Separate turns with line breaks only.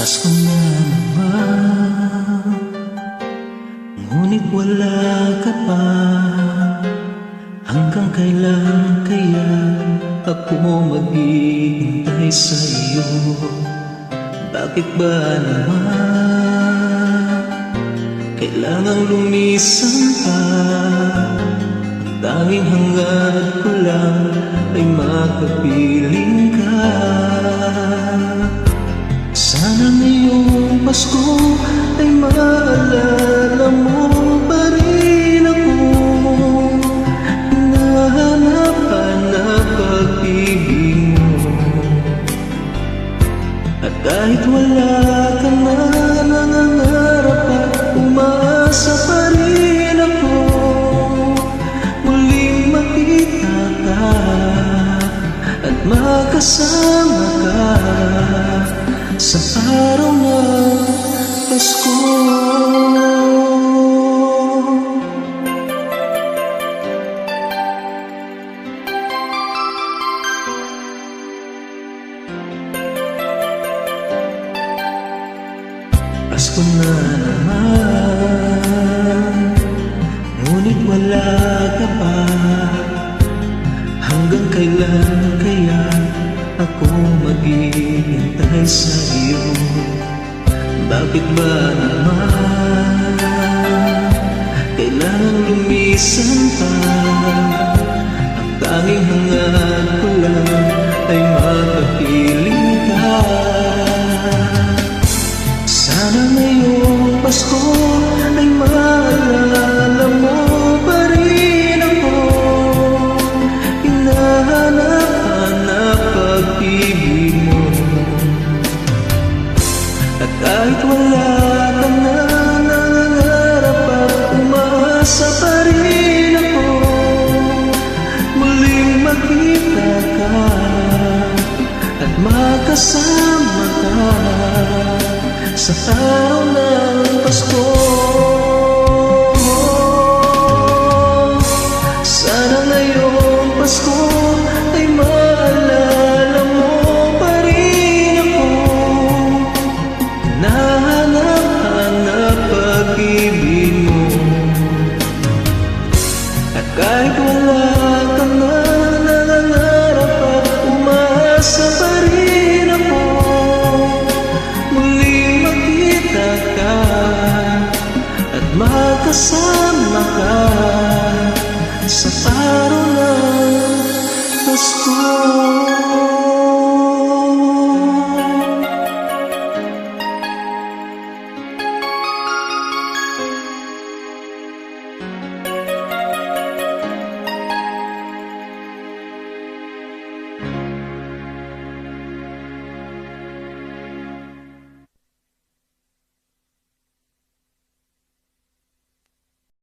Pasko na naman, ngunit wala ka pa. Hanggang kailan kaya ako maghihintay sa iyo? Bakit ba naman kailangang lumisan pa? Ang tanging hangad ko lang ay makapiling ka. Sana ngayong Pasko ay maalala mo pa rin ako. Hinahanapan na pag-ibig mo. At kahit wala ka na, nangangarap at umaasa pa rin ako. Muling makita ka at makasama ka sa araw ng Pasko. Pasko na naman, ngunit wala ka pa. Hanggang kailan kaya ako maghihintay sa iyo? Bakit ba naman kailangan lumisan pa? Ang tanging hangad ko lang ay makapiling ka. Sana ngayong Pasko ay maalala mo pa rin ako. Hinahanap na pag-ibig mo. At kahit wala ka na, nangangarap at umaasa pa rin ako. Muling makita ka at makasama ka sa araw ng Pasko. Sana ngayong Pasko ay maalala mo pa rin ako. Nahanap pag-ibig mo. At kahit wala